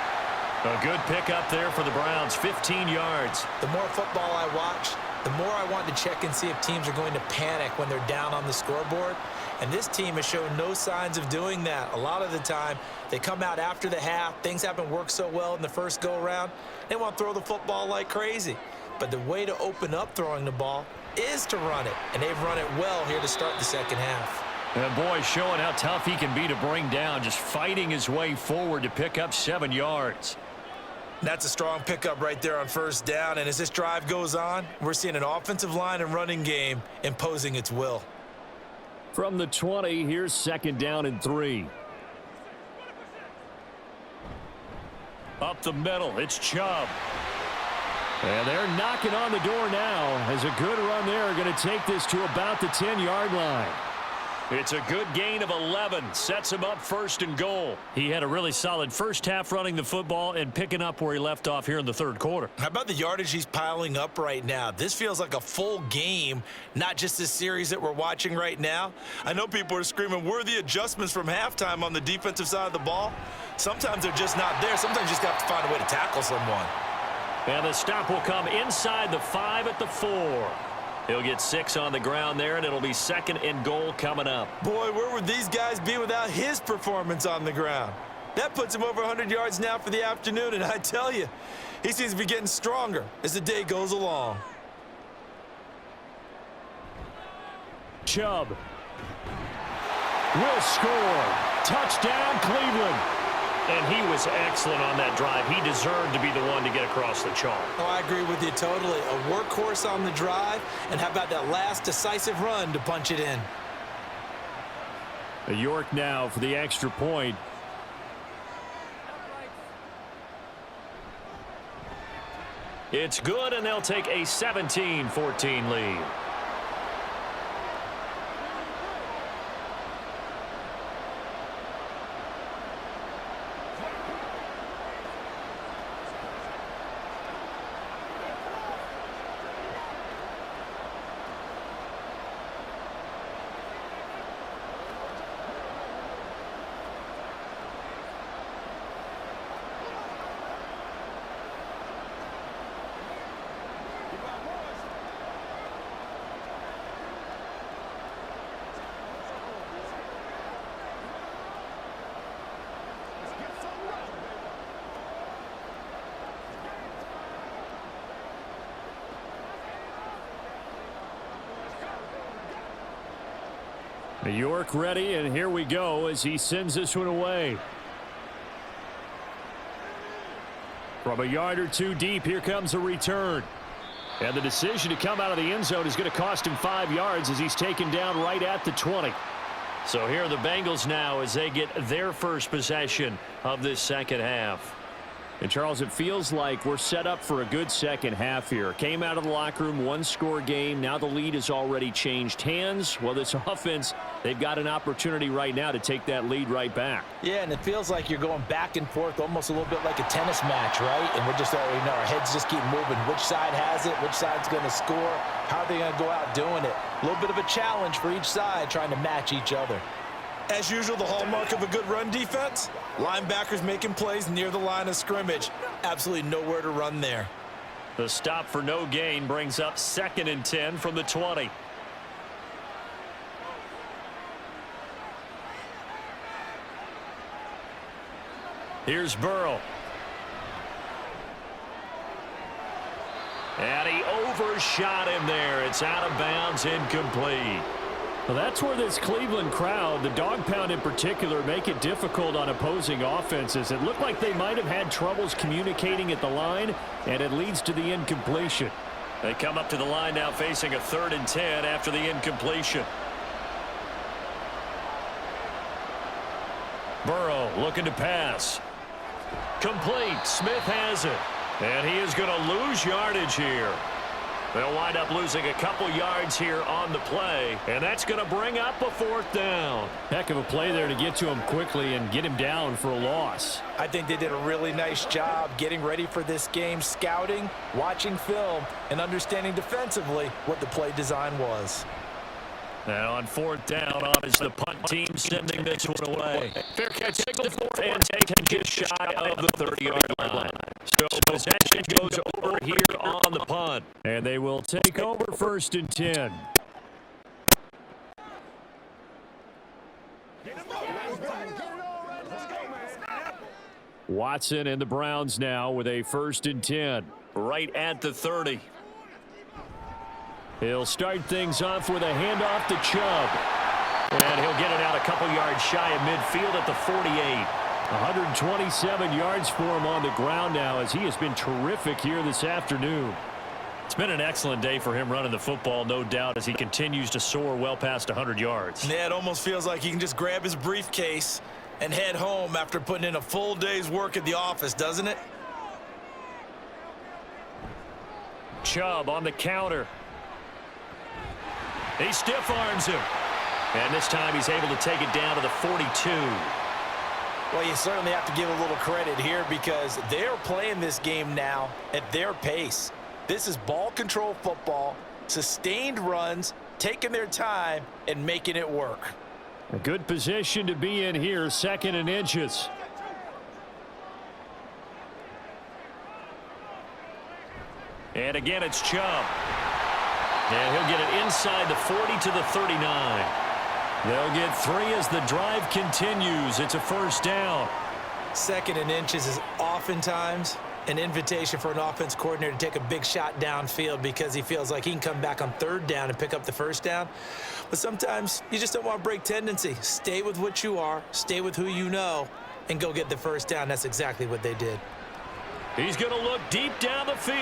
A good pickup there for the Browns, 15 yards. The more football I watch, the more I want to check and see if teams are going to panic when they're down on the scoreboard. And this team has shown no signs of doing that. A lot of the time, they come out after the half. Things haven't worked so well in the first go-around. They want to throw the football like crazy. But the way to open up throwing the ball is to run it. And they've run it well here to start the second half. And boy, showing how tough he can be to bring down, just fighting his way forward to pick up 7 yards. That's a strong pickup right there on first down. And as this drive goes on, we're seeing an offensive line and running game imposing its will. From the 20, here's 2nd down and 3. Up the middle, it's Chubb. And they're knocking on the door now as a good run there going to take this to about the 10-yard line. It's a good gain of 11. Sets him up 1st and goal. He had a really solid first half running the football and picking up where he left off here in the 3rd quarter. How about the yardage he's piling up right now? This feels like a full game, not just this series that we're watching right now. I know people are screaming, worthy adjustments from halftime on the defensive side of the ball. Sometimes they're just not there. Sometimes you just got to find a way to tackle someone. And the stop will come inside the 5 at the 4. He'll get 6 on the ground there, and it'll be 2nd and goal coming up. Boy, where would these guys be without his performance on the ground? That puts him over 100 yards now for the afternoon, and I tell you, he seems to be getting stronger as the day goes along. Chubb will score. Touchdown, Cleveland. And he was excellent on that drive. He deserved to be the one to get across the chalk. Oh, I agree with you totally. A workhorse on the drive, and how about that last decisive run to punch it in? York now for the extra point. It's good, and they'll take a 17-14 lead. York ready, and here we go as he sends this one away. From a yard or two deep, here comes a return. And the decision to come out of the end zone is going to cost him 5 yards as he's taken down right at the 20. So here are the Bengals now as they get their first possession of this second half. And, Charles, it feels like we're set up for a good second half here. Came out of the locker room, 1-score game. Now the lead has already changed hands. Well, this offense, they've got an opportunity right now to take that lead right back. Yeah, and it feels like you're going back and forth almost a little bit like a tennis match, right? And we're just already know our heads just keep moving. Which side has it? Which side's going to score? How are they going to go out doing it? A little bit of a challenge for each side trying to match each other. As usual, the hallmark of a good run defense, linebackers making plays near the line of scrimmage. Absolutely nowhere to run there. The stop for no gain brings up 2nd and 10 from the 20. Here's Burrow. And he overshot him there. It's out of bounds, incomplete. Well, that's where this Cleveland crowd, the dog pound in particular, make it difficult on opposing offenses. It looked like they might have had troubles communicating at the line, and it leads to the incompletion. They come up to the line now facing a 3rd and 10 after the incompletion. Burrow looking to pass. Complete. Smith has it. And he is going to lose yardage here. They'll wind up losing a couple yards here on the play, and that's going to bring up a 4th down. Heck of a play there to get to him quickly and get him down for a loss. I think they did a really nice job getting ready for this game, scouting, watching film, and understanding defensively what the play design was. And on fourth down, on is the punt team sending this one away. Fair catch signal for and taken just shy of the 30-yard line. So possession goes over here on the punt. And they will take over 1st and 10. Watson and the Browns now with a 1st and 10. Right at the 30. He'll start things off with a handoff to Chubb. And he'll get it out a couple yards shy of midfield at the 48. 127 yards for him on the ground now as he has been terrific here this afternoon. It's been an excellent day for him running the football, no doubt, as he continues to soar well past 100 yards. Yeah, it almost feels like he can just grab his briefcase and head home after putting in a full day's work at the office, doesn't it? Chubb on the counter. He stiff arms him. And this time he's able to take it down to the 42. Well, you certainly have to give a little credit here because they're playing this game now at their pace. This is ball control football, sustained runs, taking their time and making it work. A good position to be in here, 2nd and inches. And again, it's Chubb. And he'll get it inside the 40 to the 39. They'll get 3 as the drive continues. It's a 1st down. 2nd and inches is oftentimes an invitation for an offense coordinator to take a big shot downfield because he feels like he can come back on 3rd down and pick up the 1st down. But sometimes you just don't want to break tendency. Stay with what you are, stay with who you know, and go get the 1st down. That's exactly what they did. He's going to look deep down the field.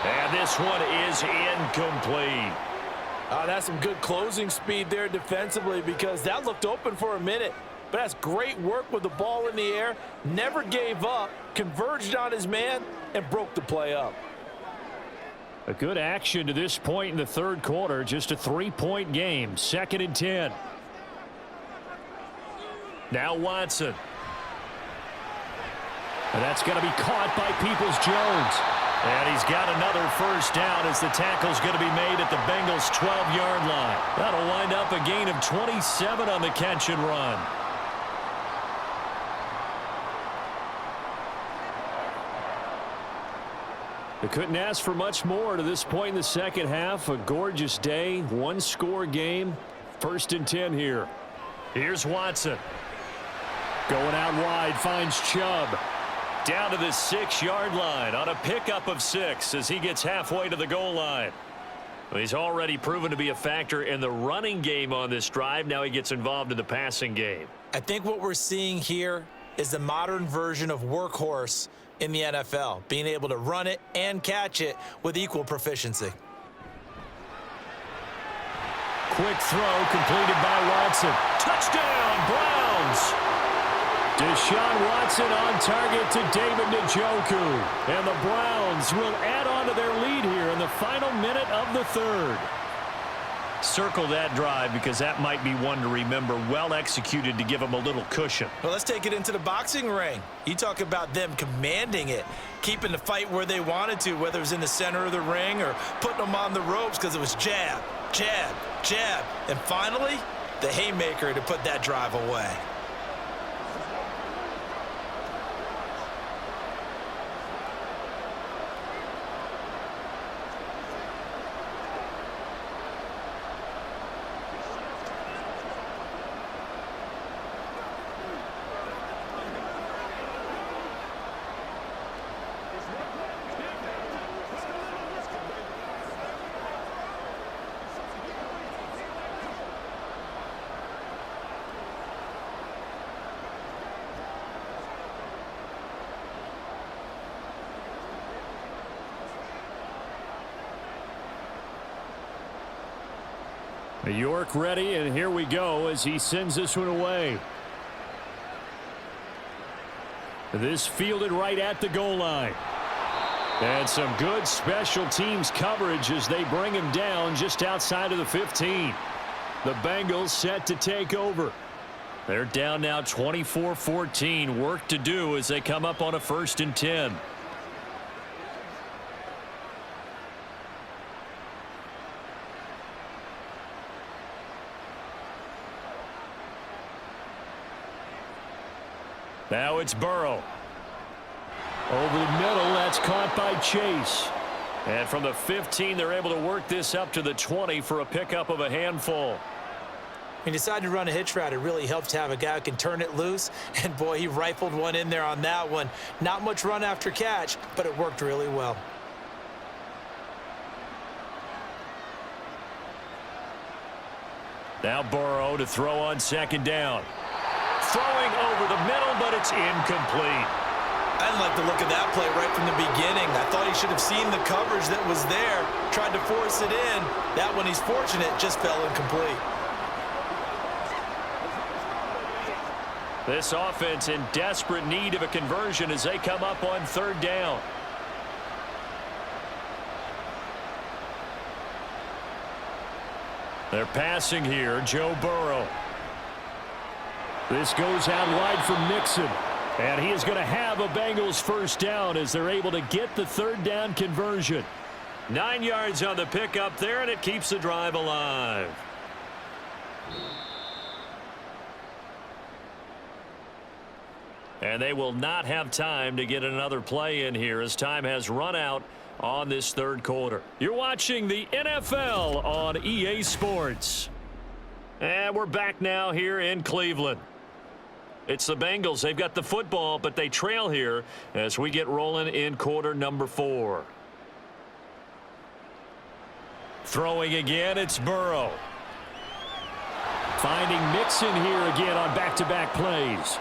And this one is incomplete. That's some good closing speed there defensively because that looked open for a minute. But that's great work with the ball in the air. Never gave up, converged on his man, and broke the play up. A good action to this point in the 3rd quarter. Just a 3-point game. 2nd and 10. Now Watson. And that's going to be caught by Peoples-Jones. And he's got another 1st down as the tackle's going to be made at the Bengals' 12-yard line. That'll wind up a gain of 27 on the catch and run. They couldn't ask for much more to this point in the 2nd half. A gorgeous day, 1-score game. 1st and 10 here. Here's Watson. Going out wide, finds Chubb. Down to the 6-yard line on a pickup of 6 as he gets halfway to the goal line. He's already proven to be a factor in the running game on this drive. Now he gets involved in the passing game. I think what we're seeing here is the modern version of workhorse in the NFL, being able to run it and catch it with equal proficiency. Quick throw completed by Watson. Touchdown, Browns! Deshaun Watson on target to David Njoku. And the Browns will add on to their lead here in the final minute of the 3rd. Circle that drive because that might be one to remember. Well executed to give them a little cushion. Well, let's take it into the boxing ring. You talk about them commanding it, keeping the fight where they wanted to, whether it was in the center of the ring or putting them on the ropes because it was jab, jab, jab. And finally, the haymaker to put that drive away. York ready, and here we go as he sends this one away. This fielded right at the goal line. And some good special teams coverage as they bring him down just outside of the 15. The Bengals set to take over. They're down now 24-14. Work to do as they come up on a 1st and 10. Now it's Burrow. Over the middle, that's caught by Chase. And from the 15, they're able to work this up to the 20 for a pickup of a handful. He decided to run a hitch route. It really helps to have a guy who can turn it loose. And, boy, he rifled one in there on that one. Not much run after catch, but it worked really well. Now Burrow to throw on second down. Throwing over the middle, but it's incomplete. I didn't like the look of that play right from the beginning. I thought he should have seen the coverage that was there, tried to force it in. That one, he's fortunate, just fell incomplete. This offense in desperate need of a conversion as they come up on third down. They're passing here, Joe Burrow. This goes out wide for Mixon. And he is going to have a Bengals first down as they're able to get the third down conversion. 9 yards on the pickup there, and it keeps the drive alive. And they will not have time to get another play in here as time has run out on this third quarter. You're watching the NFL on EA Sports. And we're back now here in Cleveland. It's the Bengals. They've got the football, but they trail here as we get rolling in quarter number 4. Throwing again, it's Burrow. Finding Mixon here again on back-to-back plays.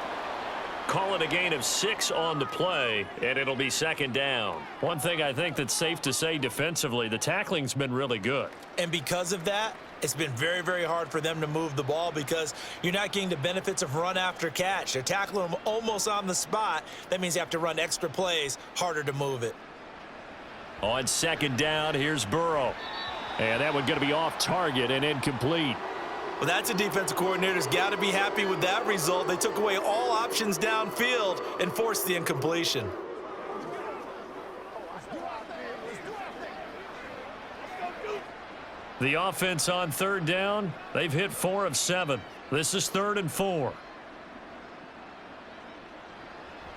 Call it a gain of 6 on the play, and it'll be second down. One thing I think that's safe to say defensively, the tackling's been really good. And because of that, it's been very, very hard for them to move the ball because you're not getting the benefits of run after catch. They're tackling them almost on the spot. That means you have to run extra plays, harder to move it. On second down, here's Burrow. And that one going to be off target and incomplete. Well, that's a defensive coordinator's got to be happy with that result. They took away all options downfield and forced the incompletion. The offense on third down, they've hit 4 of 7. This is 3rd and 4.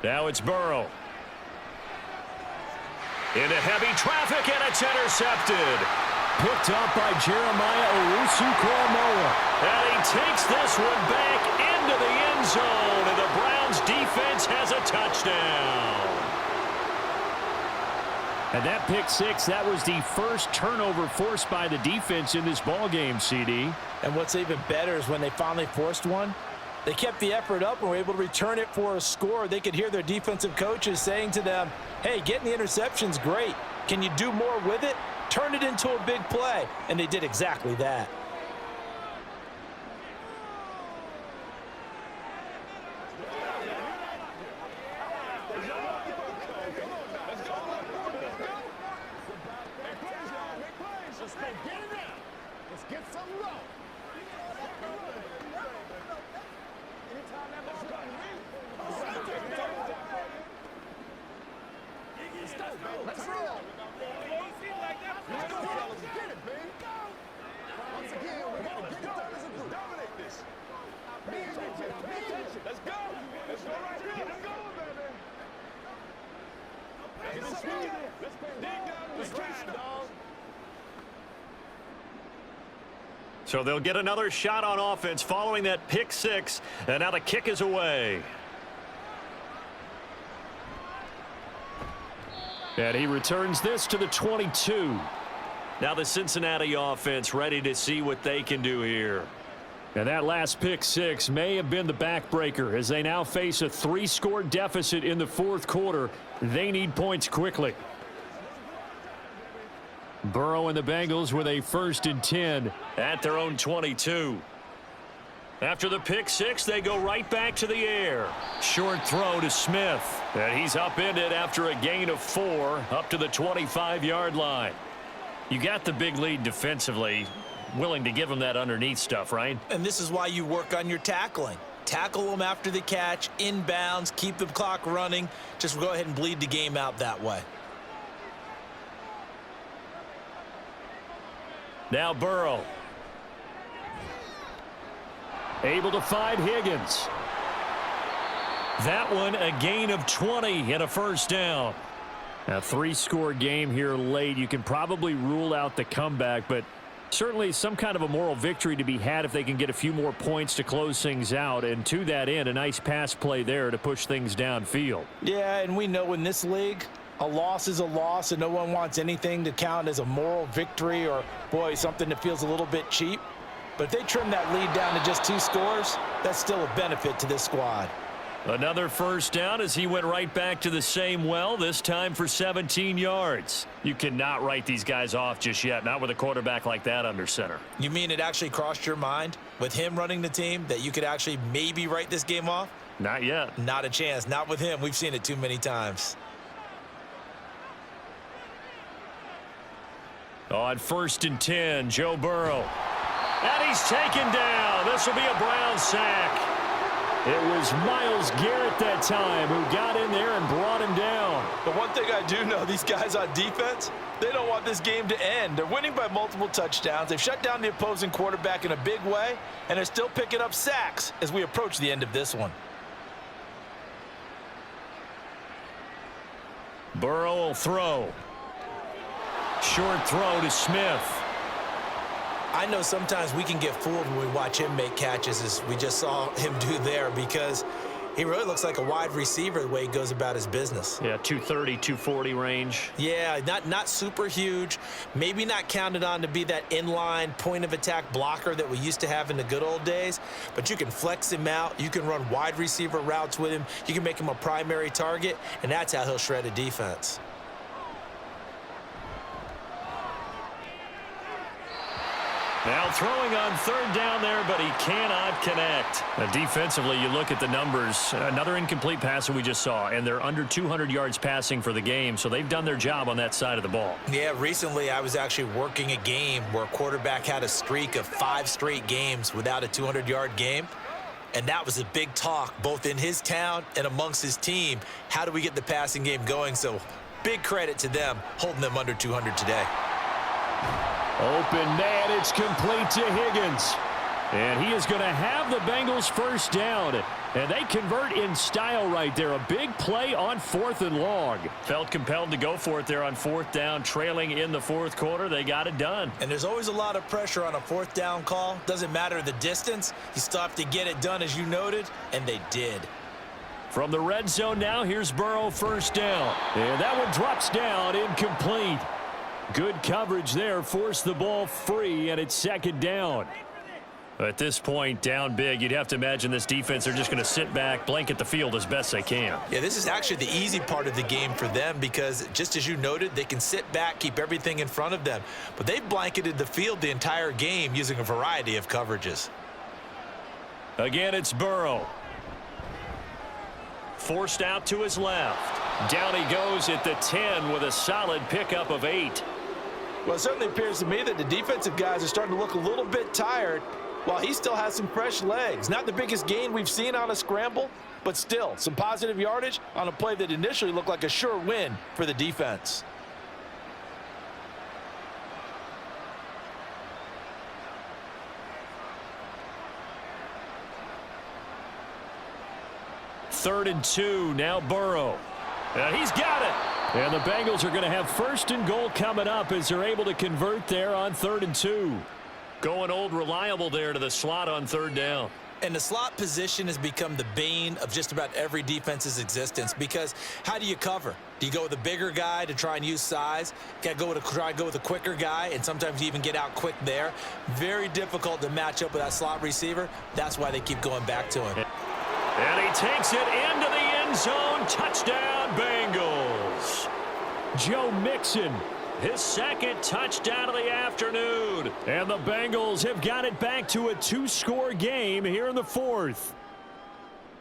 Now it's Burrow. Into heavy traffic, and it's intercepted. Picked up by Jeremiah Owusu-Koramoah. And he takes this one back into the end zone, and the Browns defense has a touchdown. And that pick 6, that was the first turnover forced by the defense in this ballgame, CD. And what's even better is when they finally forced one, they kept the effort up and were able to return it for a score. They could hear their defensive coaches saying to them, hey, getting the interception's great. Can you do more with it? Turn it into a big play. And they did exactly that. So they'll get another shot on offense following that pick 6, and now the kick is away. And he returns this to the 22. Now the Cincinnati offense ready to see what they can do here. And that last pick 6 may have been the backbreaker as they now face a 3-score deficit in the fourth quarter. They need points quickly. Burrow and the Bengals with a 1st and 10 at their own 22. After the pick 6, they go right back to the air. Short throw to Smith. And he's upended after a gain of 4 up to the 25-yard line. You got the big lead defensively. Willing to give them that underneath stuff, right? And this is why you work on your tackling. Tackle them after the catch, inbounds, keep the clock running. Just go ahead and bleed the game out that way. Now Burrow. Able to find Higgins. That one a gain of 20 and a first down. A 3-score game here late. You can probably rule out the comeback, but certainly some kind of a moral victory to be had if they can get a few more points to close things out. And to that end, a nice pass play there to push things downfield. Yeah, and we know in this league, a loss is a loss, and no one wants anything to count as a moral victory or, boy, something that feels a little bit cheap. But if they trim that lead down to just 2 scores, that's still a benefit to this squad. Another first down as he went right back to the same well, this time for 17 yards. You cannot write these guys off just yet, not with a quarterback like that under center. You mean it actually crossed your mind with him running the team that you could actually maybe write this game off? Not yet. Not a chance. Not with him. We've seen it too many times. On 1st and 10, Joe Burrow. And he's taken down. This will be a Brown sack. It was Myles Garrett that time who got in there and brought him down. The one thing I do know, these guys on defense, they don't want this game to end. They're winning by multiple touchdowns. They've shut down the opposing quarterback in a big way, and they're still picking up sacks as we approach the end of this one. Burrow will throw. Short throw to Smith. I know sometimes we can get fooled when we watch him make catches, as we just saw him do there, because he really looks like a wide receiver the way he goes about his business. Yeah, 230, 240 range. Yeah, not super huge. Maybe not counted on to be that inline point-of-attack blocker that we used to have in the good old days, but you can flex him out. You can run wide receiver routes with him. You can make him a primary target, and that's how he'll shred a defense. Now throwing on 3rd down there, but he cannot connect. Defensively, you look at the numbers. Another incomplete pass that we just saw, and they're under 200 yards passing for the game, so they've done their job on that side of the ball. Yeah, recently I was actually working a game where a quarterback had a streak of 5 straight games without a 200-yard game, and that was a big talk both in his town and amongst his team. How do we get the passing game going? So big credit to them holding them under 200 today. Open man, it's complete to Higgins. And he is going to have the Bengals first down. And they convert in style right there. A big play on 4th and long. Felt compelled to go for it there on 4th down, trailing in the 4th quarter. They got it done. And there's always a lot of pressure on a 4th down call. Doesn't matter the distance. You still have to get it done, as you noted, and they did. From the red zone now, here's Burrow, first down. And that one drops down, incomplete. Good coverage there, forced the ball free, and it's 2nd down. At this point, down big, you'd have to imagine this defense are just going to sit back, blanket the field as best they can. Yeah, this is actually the easy part of the game for them because, just as you noted, they can sit back, keep everything in front of them. But they've blanketed the field the entire game using a variety of coverages. Again, it's Burrow. Forced out to his left. Down he goes at the 10 with a solid pickup of 8. Well, it certainly appears to me that the defensive guys are starting to look a little bit tired while he still has some fresh legs. Not the biggest gain we've seen on a scramble, but still some positive yardage on a play that initially looked like a sure win for the defense. Third and 2, now Burrow. And he's got it. And the Bengals are going to have 1st and goal coming up as they're able to convert there on 3rd and 2. Going old reliable there to the slot on 3rd down. And the slot position has become the bane of just about every defense's existence because how do you cover? Do you go with a bigger guy to try and use size? Got to try and go with a quicker guy, and sometimes you even get out quick there. Very difficult to match up with that slot receiver. That's why they keep going back to him. And he takes it into the end zone. Touchdown, Bengals. Joe Mixon, his 2nd touchdown of the afternoon. And the Bengals have got it back to a 2-score game here in the 4th.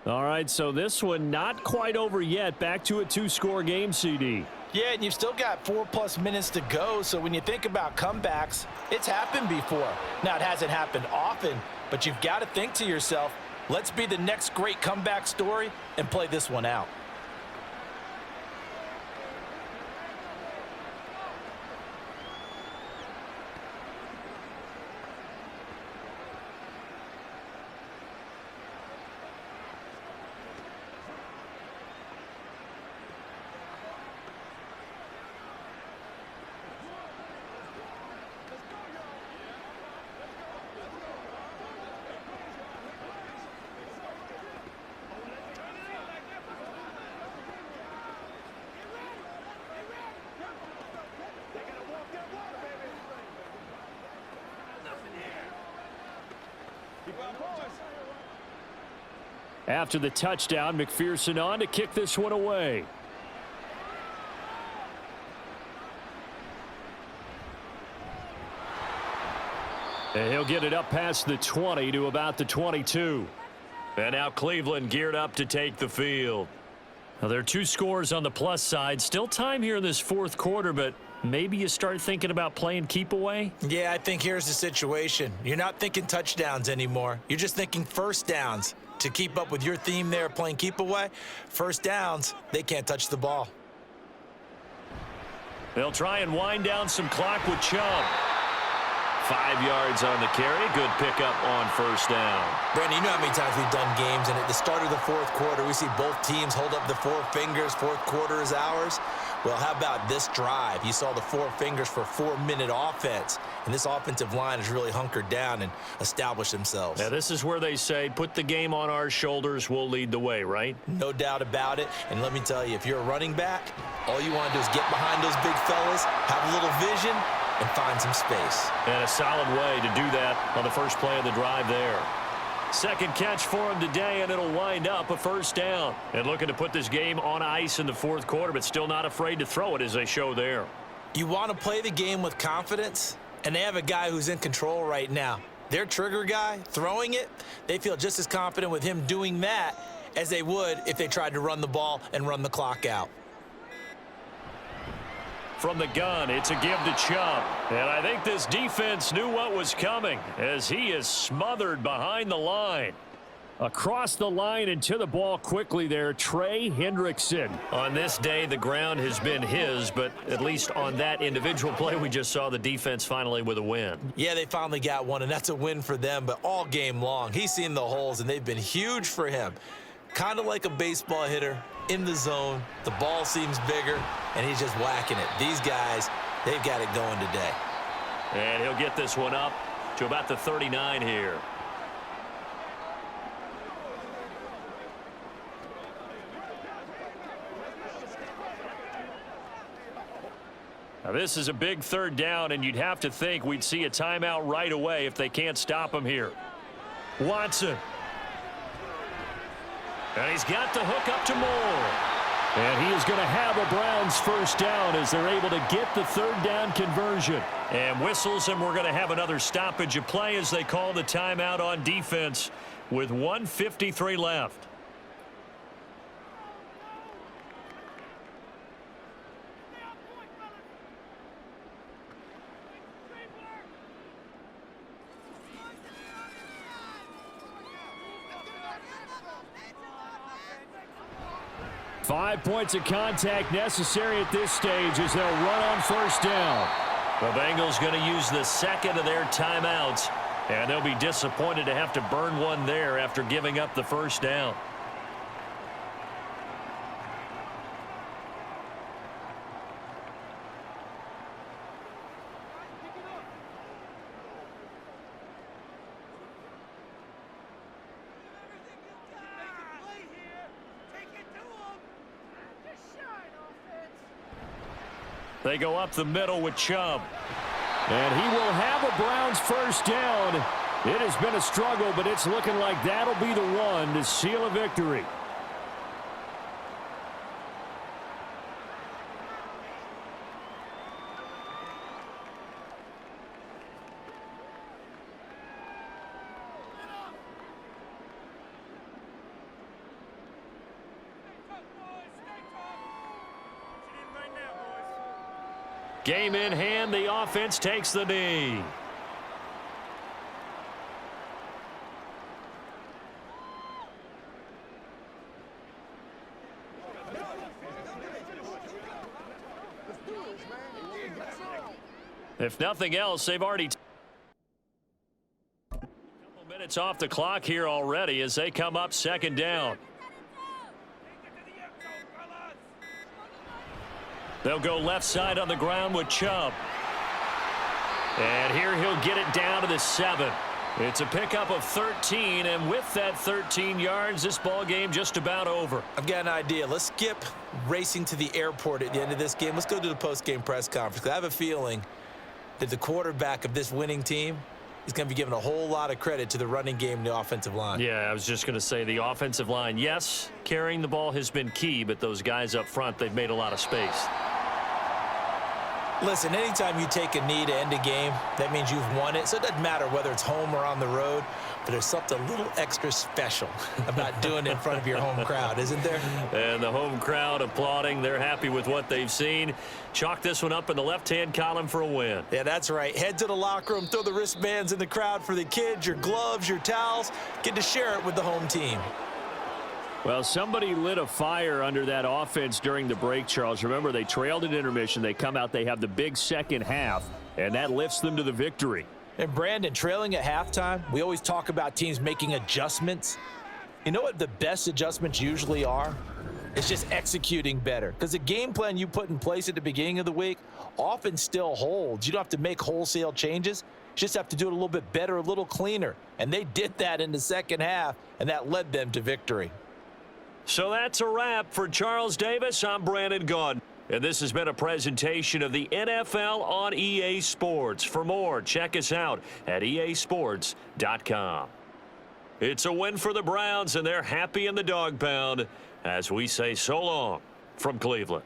All right, so this one not quite over yet. Back to a 2-score game, CD. Yeah, and you've still got 4+ minutes to go, so when you think about comebacks, it's happened before. Now, it hasn't happened often, but you've got to think to yourself, let's be the next great comeback story and play this one out. After the touchdown, McPherson on to kick this one away. And he'll get it up past the 20 to about the 22. And now Cleveland geared up to take the field. Now, there are 2 scores on the plus side. Still time here in this fourth quarter, but maybe you start thinking about playing keep away? Yeah, I think here's the situation. You're not thinking touchdowns anymore. You're just thinking first downs. To keep up with your theme there, playing keep away, first downs, they can't touch the ball. They'll try and wind down some clock with Chubb. 5 yards on the carry. Good pickup on first down. Brandon, you know how many times we've done games, and at the start of the fourth quarter, we see both teams hold up the 4 fingers. Fourth quarter is ours. Well, how about this drive? You saw the 4 fingers for 4-minute offense, and this offensive line has really hunkered down and established themselves. Now, this is where they say, put the game on our shoulders, we'll lead the way, right? No doubt about it. And let me tell you, if you're a running back, all you want to do is get behind those big fellas, have a little vision, and find some space. And a solid way to do that on the first play of the drive there. Second catch for him today, and it'll wind up a first down. And looking to put this game on ice in the fourth quarter, but still not afraid to throw it as they show there. You want to play the game with confidence, and they have a guy who's in control right now. Their trigger guy, throwing it, they feel just as confident with him doing that as they would if they tried to run the ball and run the clock out. From the gun, it's a give to Chubb. And I think this defense knew what was coming as he is smothered behind the line. Across the line and to the ball quickly there, Trey Hendrickson. On this day, the ground has been his, but at least on that individual play, we just saw the defense finally with a win. Yeah, they finally got one, and that's a win for them, but all game long, he's seen the holes, and they've been huge for him. Kind of like a baseball hitter in the zone. The ball seems bigger, and he's just whacking it. These guys, they've got it going today. And he'll get this one up to about the 39 here. Now, this is a big third down, and you'd have to think we'd see a timeout right away if they can't stop him here. Watson. And he's got the hook up to Moore. And he is going to have a Browns first down as they're able to get the third down conversion. And whistles, and we're going to have another stoppage of play as they call the timeout on defense with 1:53 left. Five points of contact necessary at this stage as they'll run on first down. The Bengals going to use the second of their timeouts, and they'll be disappointed to have to burn one there after giving up the first down. They go up the middle with Chubb. And he will have a Browns first down. It has been a struggle, but it's looking like that'll be the one to seal a victory. Game in hand, the offense takes the knee. If nothing else, they've already a couple minutes off the clock here already as they come up second down. They'll go left side on the ground with Chubb. And here he'll get it down to the 7. It's a pickup of 13, and with that 13 yards, this ball game just about over. I've got an idea. Let's skip racing to the airport at the end of this game. Let's go to the post-game press conference. I have a feeling that the quarterback of this winning team he's going to be giving a whole lot of credit to the running game and the offensive line. Yeah, I was just going to say the offensive line, yes, carrying the ball has been key, but those guys up front, they've made a lot of space. Listen, anytime you take a knee to end a game, that means you've won it. So it doesn't matter whether it's home or on the road, but there's something a little extra special about doing it in front of your home crowd, isn't there? And the home crowd applauding. They're happy with what they've seen. Chalk this one up in the left-hand column for a win. Yeah, that's right. Head to the locker room, throw the wristbands in the crowd for the kids, your gloves, your towels. Get to share it with the home team. Well, somebody lit a fire under that offense during the break, Charles. Remember, they trailed at intermission. They come out, they have the big second half, and that lifts them to the victory. And Brandon, trailing at halftime, we always talk about teams making adjustments. You know what the best adjustments usually are? It's just executing better. Because the game plan you put in place at the beginning of the week often still holds. You don't have to make wholesale changes. You just have to do it a little bit better, a little cleaner. And they did that in the second half, and that led them to victory. So that's a wrap for Charles Davis. I'm Brandon Gaudin. And this has been a presentation of the NFL on EA Sports. For more, check us out at easports.com. It's a win for the Browns, and they're happy in the dog pound as we say so long from Cleveland.